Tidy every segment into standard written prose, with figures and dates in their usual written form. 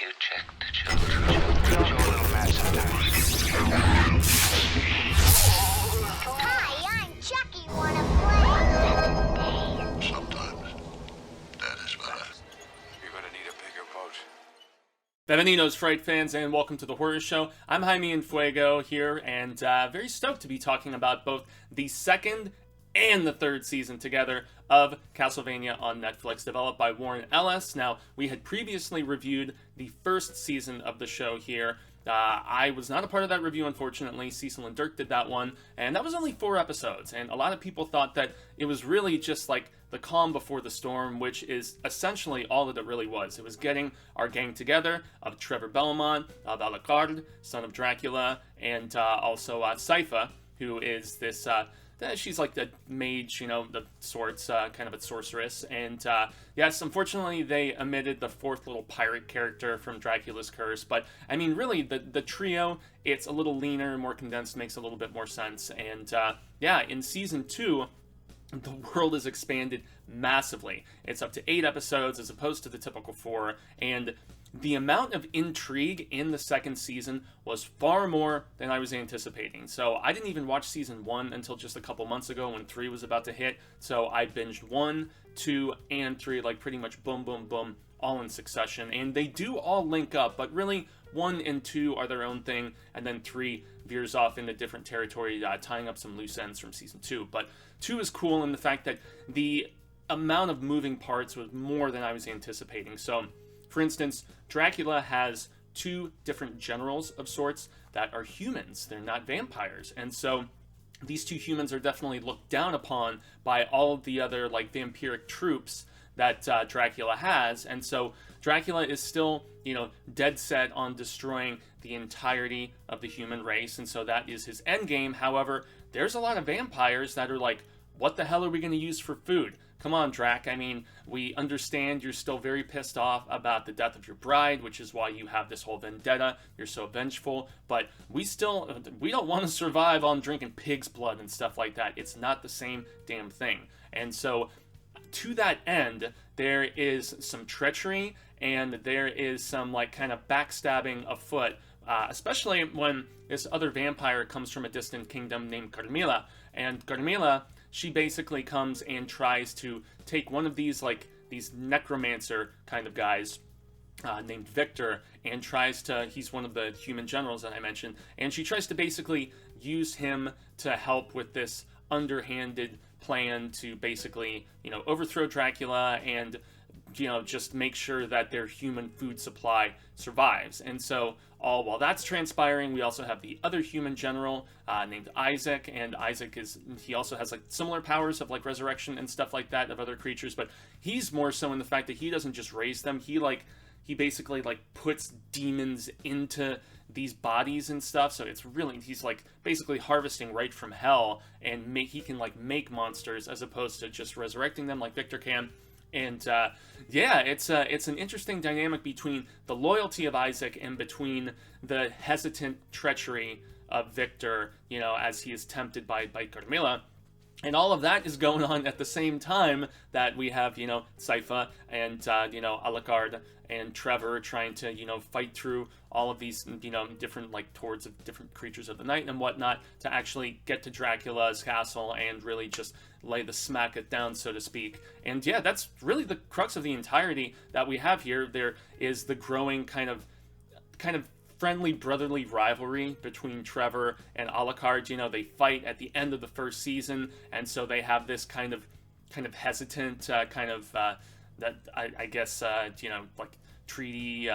you check the children? You're a little mad sometimes. Hi, I'm Chucky. Wanna play? Sometimes that is better. You're gonna need a bigger boat. Bienvenidos, Fright fans, and welcome to the Horror Show. I'm Jaime and Fuego here, and very stoked to be talking about both the second and the third season together of Castlevania on Netflix, developed by Warren Ellis. Now, we had previously reviewed the first season of the show here. I was not a part of that review, unfortunately. Cecil and Dirk did that one, and that was only 4 episodes, and a lot of people thought that it was really just like the calm before the storm, which is essentially all that it really was. It was getting our gang together of Trevor Belmont, of Laird, son of Dracula, and also Sypha, who is this... she's like the mage, the sorts, kind of a sorceress. And yes, unfortunately, they omitted the 4th little pirate character from Dracula's Curse. But, I mean, really, the trio, it's a little leaner, more condensed, makes a little bit more sense. And yeah, in Season 2, the world is expanded massively. It's up to 8 episodes as opposed to the typical 4. And the amount of intrigue in the second season was far more than I was anticipating. So I didn't even watch season 1 until just a couple months ago when 3 was about to hit. So I binged 1, 2, and 3, like pretty much boom, boom, boom, all in succession. And they do all link up, but really 1 and 2 are their own thing, and then 3 veers off into different territory, tying up some loose ends from season 2. But 2 is cool in the fact that the amount of moving parts was more than I was anticipating. So, for instance, Dracula has 2 different generals of sorts that are humans. They're not vampires. And so these 2 humans are definitely looked down upon by all of the other like vampiric troops that Dracula has. And so Dracula is still, dead set on destroying the entirety of the human race. And so that is his end game. However, there's a lot of vampires that are like, what the hell are we going to use for food? Come on, Drac. I mean, we understand you're still very pissed off about the death of your bride, which is why you have this whole vendetta. You're so vengeful, but we don't want to survive on drinking pig's blood and stuff like that. It's not the same damn thing. And so, to that end, there is some treachery, and there is some, like, kind of backstabbing afoot, especially when this other vampire comes from a distant kingdom named Carmilla. And Carmilla, she basically comes and tries to take one of these, like, these necromancer kind of guys named Victor, and he's one of the human generals that I mentioned, and she tries to basically use him to help with this underhanded plan to basically, overthrow Dracula and, just make sure that their human food supply survives. And so, all while that's transpiring, we also have the other human general named Isaac, and Isaac he also has like similar powers of like resurrection and stuff like that of other creatures, but he's more so in the fact that he doesn't just raise them, he basically like puts demons into these bodies and stuff. So he's like basically harvesting right from hell, and he can like make monsters as opposed to just resurrecting them like Victor can. And yeah, it's an interesting dynamic between the loyalty of Isaac and between the hesitant treachery of Victor, as he is tempted by Carmilla. And all of that is going on at the same time that we have, Sypha and, Laird and Trevor trying to, fight through all of these, different, like, hordes of different creatures of the night and whatnot to actually get to Dracula's castle and really just lay the smack it down, so to speak. And yeah, that's really the crux of the entirety that we have here. There is the growing kind of friendly brotherly rivalry between Trevor and Alucard. They fight at the end of the first season, and so they have this kind of hesitant that I guess like treaty,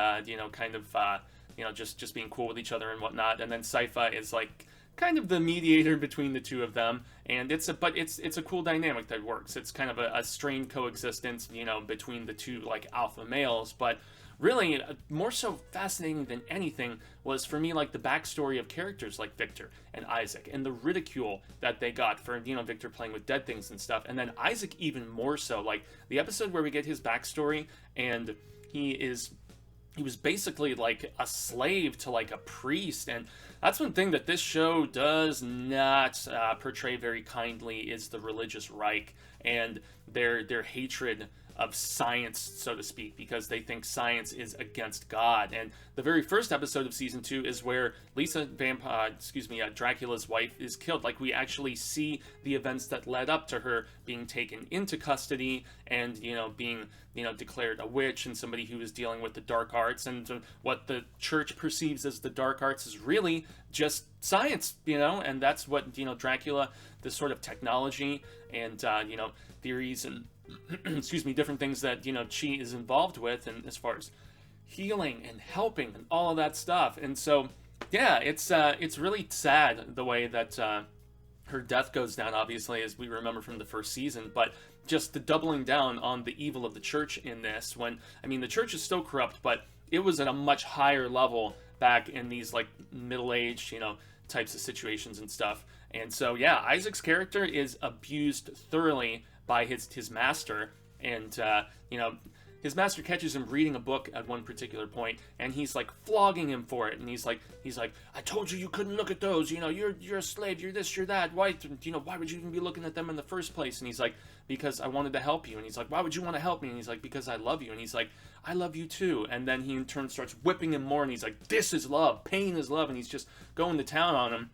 just being cool with each other and whatnot. And then Sypha is like kind of the mediator between the two of them, and it's a cool dynamic that works. It's kind of a strained coexistence, between the two like alpha males, but really, more so fascinating than anything was for me like the backstory of characters like Victor and Isaac and the ridicule that they got for, Victor playing with dead things and stuff. And then Isaac even more so, like the episode where we get his backstory, and he was basically like a slave to like a priest. And that's one thing that this show does not portray very kindly, is the religious Reich and their hatred science, so to speak, because they think science is against God. And the very first episode of season 2 is where Dracula's wife is killed. Like, we actually see the events that led up to her being taken into custody and, being, declared a witch and somebody who is dealing with the dark arts. And what the church perceives as the dark arts is really just science, and that's what, Dracula, this sort of technology and, theories and different things that, she is involved with, and as far as healing and helping and all of that stuff. And so, yeah, it's really sad the way that her death goes down, obviously, as we remember from the first season, but just the doubling down on the evil of the church in this, when, the church is still corrupt, but it was at a much higher level back in these, like, middle-aged, types of situations and stuff. And so, yeah, Isaac's character is abused thoroughly by his master, and his master catches him reading a book at one particular point, and he's like flogging him for it, and he's like, I told you couldn't look at those, you're a slave, you're this, you're that, why would you even be looking at them in the first place? And he's like, because I wanted to help you. And he's like, why would you want to help me? And he's like, because I love you. And he's like, I love you too. And then he in turn starts whipping him more, and he's like, this is love, pain is love, and he's just going to town on him.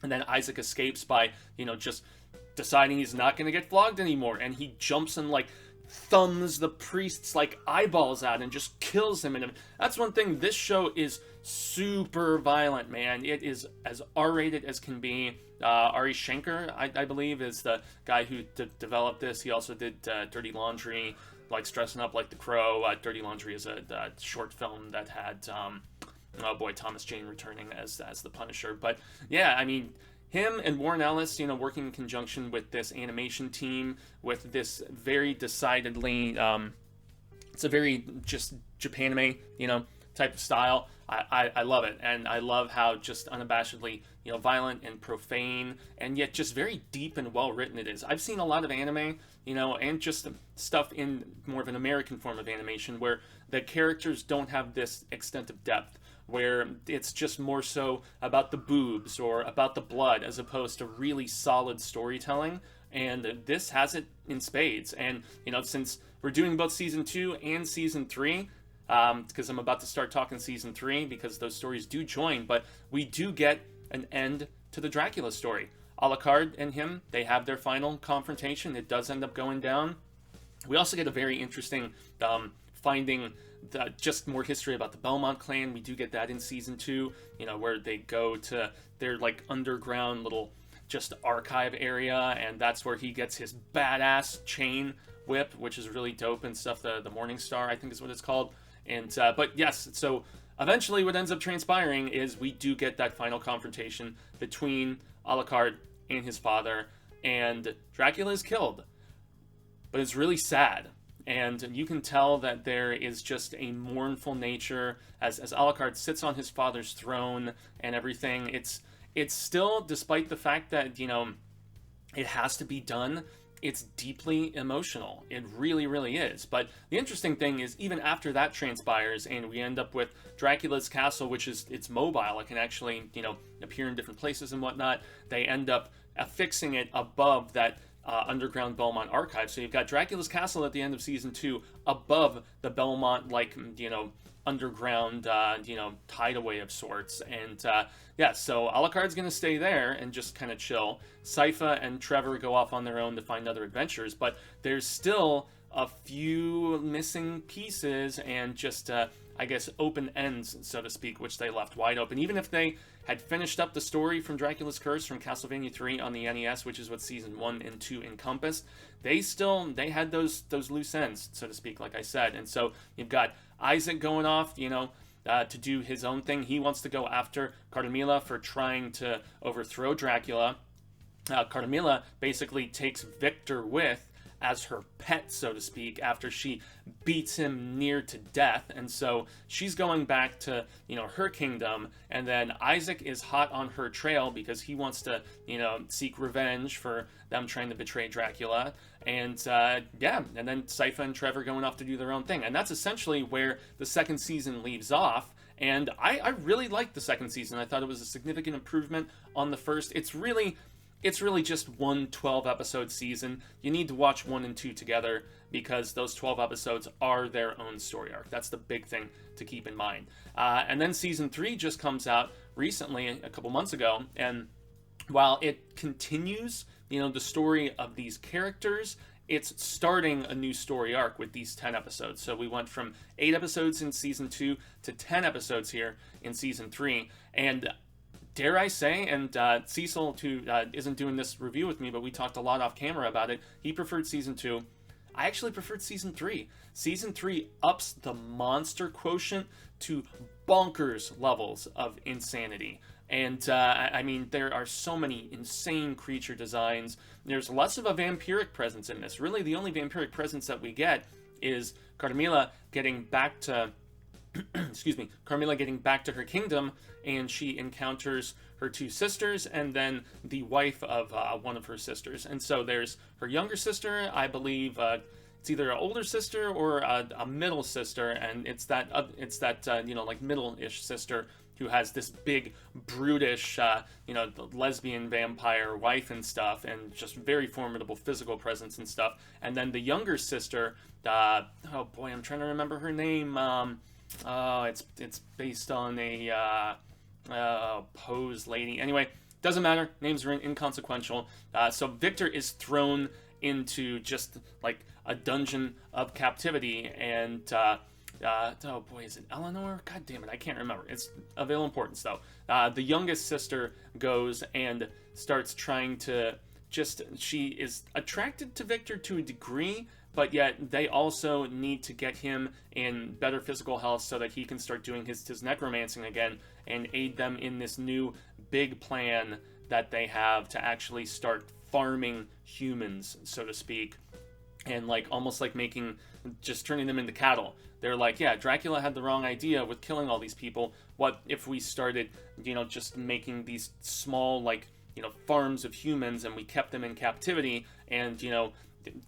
And then Isaac escapes by, just deciding he's not going to get flogged anymore, and he jumps and, like, thumbs the priest's, like, eyeballs out and just kills him. And that's one thing, this show is super violent, man. It is as R-rated as can be. Ari Shankar, I believe, is the guy who developed this. He also did Dirty Laundry, like, Dressing Up Like the Crow. Dirty Laundry is a short film that had Thomas Jane returning as the Punisher. But yeah, him and Warren Ellis, working in conjunction with this animation team, with this very decidedly, it's a very just Japanime, type of style. I love it, and I love how just unabashedly, violent and profane, and yet just very deep and well written it is. I've seen a lot of anime, and just stuff in more of an American form of animation where the characters don't have this extent of depth, where it's just more so about the boobs or about the blood as opposed to really solid storytelling. And this has it in spades. And, since we're doing both Season 2 and Season 3, because I'm about to start talking Season 3, because those stories do join, but we do get an end to the Dracula story. Alucard and him, they have their final confrontation. It does end up going down. We also get a very interesting finding just more history about the Belmont clan. We do get that in Season 2, where they go to their, like, underground little just archive area, and that's where he gets his badass chain whip, which is really dope and stuff. The Morning Star, I think is what it's called. And but yes, so eventually what ends up transpiring is we do get that final confrontation between Alucard and his father, and Dracula is killed. But it's really sad. And you can tell that there is just a mournful nature as Alucard sits on his father's throne and everything. It's still, despite the fact that, it has to be done, it's deeply emotional. It really, really is. But the interesting thing is, even after that transpires and we end up with Dracula's castle, which it's mobile, it can actually, appear in different places and whatnot, they end up affixing it above that underground Belmont archive. So you've got Dracula's castle at the end of Season 2 above the Belmont, like, underground, hideaway of sorts. And yeah, so Alucard's going to stay there and just kind of chill. Sypha and Trevor go off on their own to find other adventures, but there's still a few missing pieces and just, I guess, open ends, so to speak, which they left wide open. Even if they had finished up the story from Dracula's Curse from Castlevania 3 on the NES, which is what Season 1 and 2 encompassed, they had those loose ends, so to speak, like I said. And so you've got Isaac going off, to do his own thing. He wants to go after Cardamila for trying to overthrow Dracula. Cardamila basically takes Victor with as her pet, so to speak, after she beats him near to death. And so she's going back to, her kingdom, and then Isaac is hot on her trail because he wants to, seek revenge for them trying to betray Dracula. And yeah, and then Sypha and Trevor going off to do their own thing. And that's essentially where the second season leaves off. And I really liked the second season. I thought it was a significant improvement on the first. It's it's really just one 12-episode season. You need to watch 1 and 2 together because those 12 episodes are their own story arc. That's the big thing to keep in mind. And then season 3 just comes out recently, a couple months ago, and while it continues, the story of these characters, it's starting a new story arc with these 10 episodes. So we went from 8 episodes in season 2 to 10 episodes here in season 3. And dare I say, and Cecil, who isn't doing this review with me, but we talked a lot off camera about it, he preferred season 2. I actually preferred season 3. Season 3 ups the monster quotient to bonkers levels of insanity. And, I mean, there are so many insane creature designs. There's less of a vampiric presence in this. Really, the only vampiric presence that we get is Carmilla getting back to... excuse me, Carmilla getting back to her kingdom, and she encounters her 2 sisters, and then the wife of one of her sisters. And so there's her younger sister, I believe, it's either an older sister or a middle sister, and it's that like middle-ish sister who has this big, brutish, lesbian vampire wife and stuff, and just very formidable physical presence and stuff. And then the younger sister, oh boy, I'm trying to remember her name. It's based on a Pose lady. Anyway, doesn't matter. Names are inconsequential. So Victor is thrown into just like a dungeon of captivity, and oh boy, is it Eleanor? God damn it, I can't remember. It's of ill importance though. The youngest sister goes and starts trying to she is attracted to Victor to a degree, but yet they also need to get him in better physical health so that he can start doing his necromancing again and aid them in this new big plan that they have to actually start farming humans, so to speak, and like almost like turning them into cattle. They're like, yeah, Dracula had the wrong idea with killing all these people. What if we started, just making these small, like, farms of humans, and we kept them in captivity, and,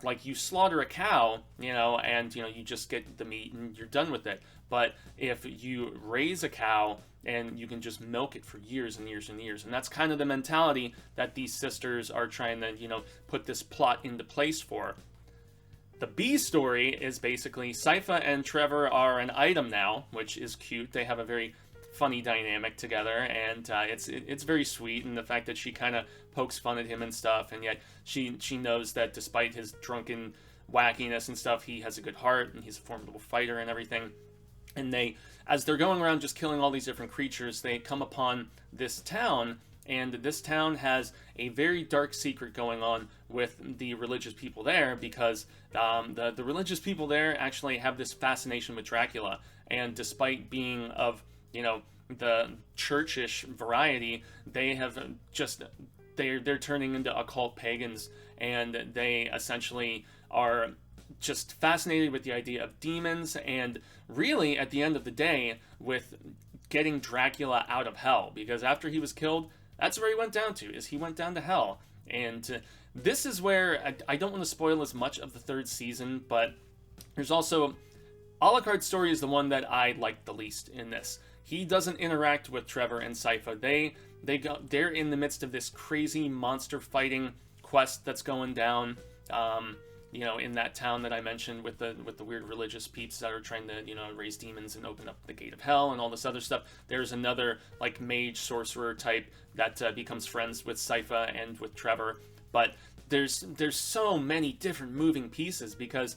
like you slaughter a cow, and, you just get the meat and you're done with it. But if you raise a cow and you can just milk it for years and years and years, and that's kind of the mentality that these sisters are trying to, put this plot into place for. The B story is basically Sypha and Trevor are an item now, which is cute. They have a very funny dynamic together, and it's very sweet, and the fact that she kind of pokes fun at him and stuff, and yet she knows that despite his drunken wackiness and stuff, he has a good heart, and he's a formidable fighter and everything. And as they're going around just killing all these different creatures, they come upon this town, and this town has a very dark secret going on with the religious people there, because the religious people there actually have this fascination with Dracula, and despite being of the churchish variety, they have they're turning into occult pagans, and they essentially are just fascinated with the idea of demons, and really at the end of the day with getting Dracula out of hell, because after he was killed, that's where he went down to, is he went down to hell. And this is where I don't want to spoil as much of the 3rd season, but there's also Alucard's story is the one that I like the least in this. He doesn't interact with Trevor and Sypha. They're in the midst of this crazy monster fighting quest that's going down, in that town that I mentioned with the weird religious peeps that are trying to, raise demons and open up the gate of hell and all this other stuff. There's another like mage sorcerer type that becomes friends with Sypha and with Trevor. But there's so many different moving pieces because,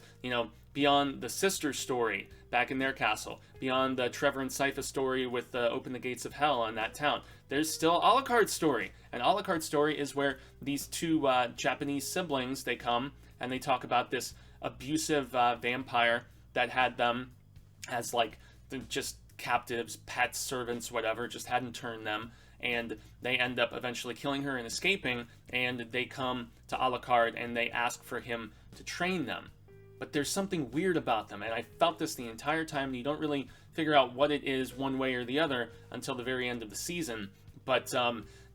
beyond the sister story back in their castle, beyond the Trevor and Sypha story with the Open the Gates of Hell in that town, there's still Alucard's story. And Alucard's story is where these 2 Japanese siblings, they come and they talk about this abusive vampire that had them as like just captives, pets, servants, whatever, just hadn't turned them. And they end up eventually killing her and escaping, and they come to Alucard and they ask for him to train them. But there's something weird about them, and I felt this the entire time, and you don't really figure out what it is one way or the other until the very end of the season. But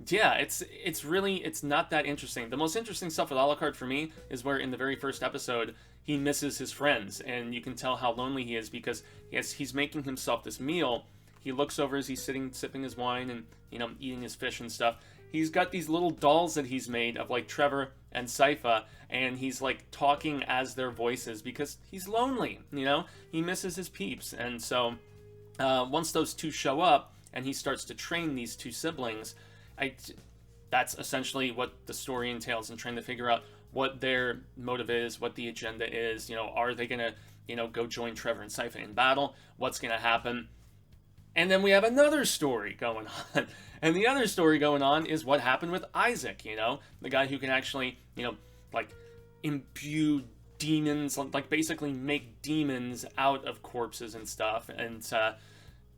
yeah, it's not that interesting. The most interesting stuff with Alucard for me is where in the very first episode he misses his friends, and you can tell how lonely he is because he's making himself this meal. He looks over as he's sitting sipping his wine and eating his fish and stuff, he's got these little dolls that he's made of like Trevor and Sypha, and he's like talking as their voices because he's lonely, you know? He misses his peeps. And so once those two show up and he starts to train these two siblings, that's essentially what the story entails, and trying to figure out what their motive is, what the agenda is. You know, are they going to, you know, go join Trevor and Sypha in battle? What's going to happen? And then we have another story going on. And the other story going on is what happened with Isaac, you know? The guy who can actually, you know, like, imbue demons, like, basically make demons out of corpses and stuff. And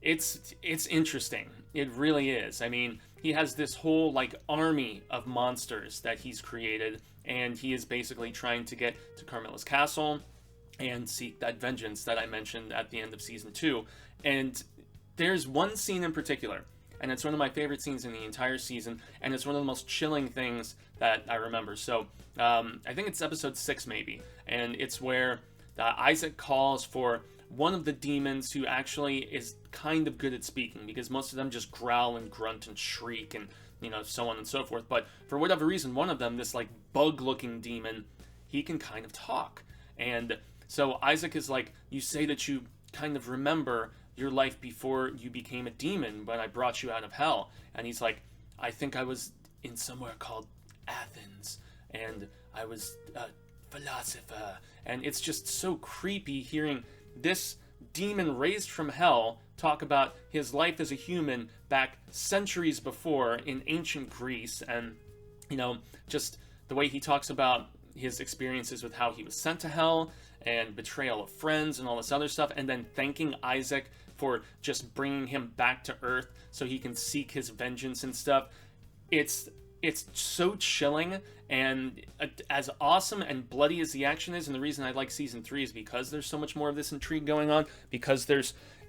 it's interesting. It really is. I mean, he has this whole, like, army of monsters that he's created, and he is basically trying to get to Carmilla's castle and seek that vengeance that I mentioned at the end of Season 2. And there's one scene in particular, and it's one of my favorite scenes in the entire season, and it's one of the most chilling things that I remember. So, I think it's episode 6 maybe, and it's where Isaac calls for one of the demons who actually is kind of good at speaking, because most of them just growl and grunt and shriek and, you know, so on and so forth. But for whatever reason, one of them, this like bug-looking demon, he can kind of talk. And so Isaac is like, you say that you kind of remember your life before you became a demon when I brought you out of hell. And he's like, I think I was in somewhere called Athens, and I was a philosopher. And it's just so creepy hearing this demon raised from hell talk about his life as a human back centuries before in ancient Greece. And, you know, just the way he talks about his experiences with how he was sent to hell and betrayal of friends and all this other stuff, and then thanking Isaac for just bringing him back to Earth so he can seek his vengeance and stuff. It's so chilling, and as awesome and bloody as the action is, and the reason I like Season 3 is because there's so much more of this intrigue going on, because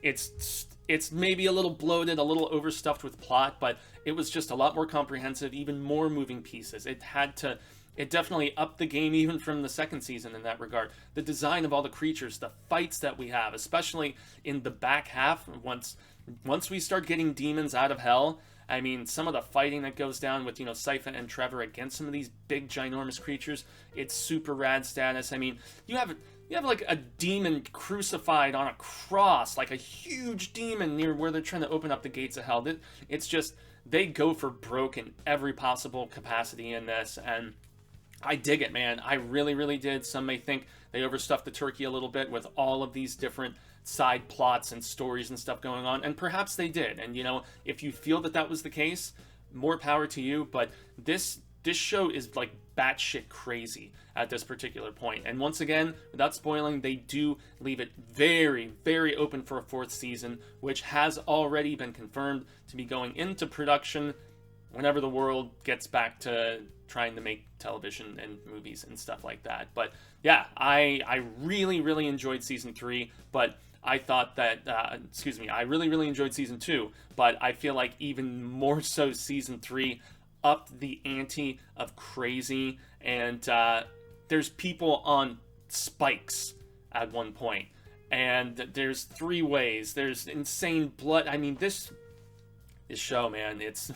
it's maybe a little bloated, a little overstuffed with plot, but it was just a lot more comprehensive, even more moving pieces. It definitely upped the game even from the second season in that regard. The design of all the creatures, the fights that we have, especially in the back half, once we start getting demons out of hell, I mean, some of the fighting that goes down with, you know, Sypha and Trevor against some of these big, ginormous creatures, it's super rad status. I mean, you have like a demon crucified on a cross, like a huge demon near where they're trying to open up the gates of hell. It's just, they go for broke in every possible capacity in this, and I dig it, man. I really, really did. Some may think they overstuffed the turkey a little bit with all of these different side plots and stories and stuff going on, and perhaps they did. And, you know, if you feel that was the case, more power to you. But this show is like batshit crazy at this particular point. And once again, without spoiling, they do leave it very, very open for a 4th season, which has already been confirmed to be going into production whenever the world gets back to trying to make television and movies and stuff like that. But yeah, I really, really enjoyed Season 3, but I thought that, I really, really enjoyed Season 2, but I feel like even more so Season 3 upped the ante of crazy, and there's people on spikes at one point, and there's 3 ways, there's insane blood. I mean, this show, man, it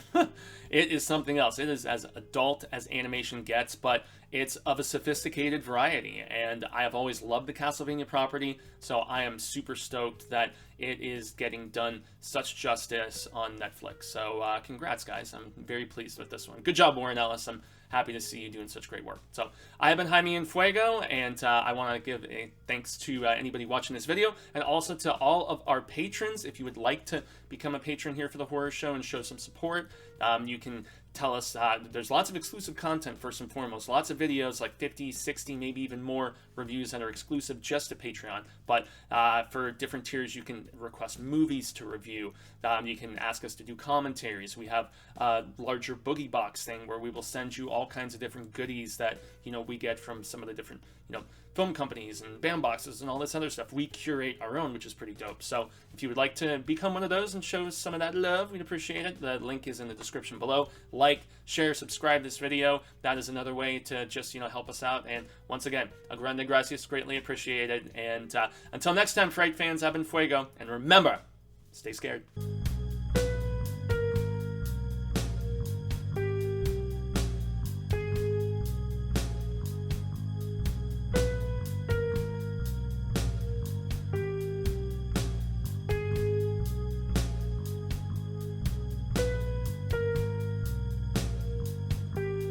is something else. It is as adult as animation gets, but it's of a sophisticated variety, and I have always loved the Castlevania property, so I am super stoked that it is getting done such justice on Netflix. So congrats, guys. I'm very pleased with this one. Good job, Warren Ellis. I'm happy to see you doing such great work. So I have been Jaime and Fuego, and I want to give a thanks to anybody watching this video, and also to all of our patrons. If you would like to become a patron here for the Horror Show and show some support, you can tell us. There's lots of exclusive content, first and foremost. Lots of videos, like 50, 60, maybe even more reviews that are exclusive just to Patreon. But for different tiers, you can request movies to review. You can ask us to do commentaries. We have a larger boogie box thing where we will send you all kinds of different goodies that, you know, we get from some of the different, you know, film companies and band boxes and all this other stuff. We curate our own, which is pretty dope. So if you would like to become one of those and show some of that love, we'd appreciate it. The link is in the description below. Like, share, subscribe this video. That is another way to just, you know, help us out. And once again, a grande gracias, greatly appreciated. And until next time, Fright fans, I've been Fuego. And remember, stay scared.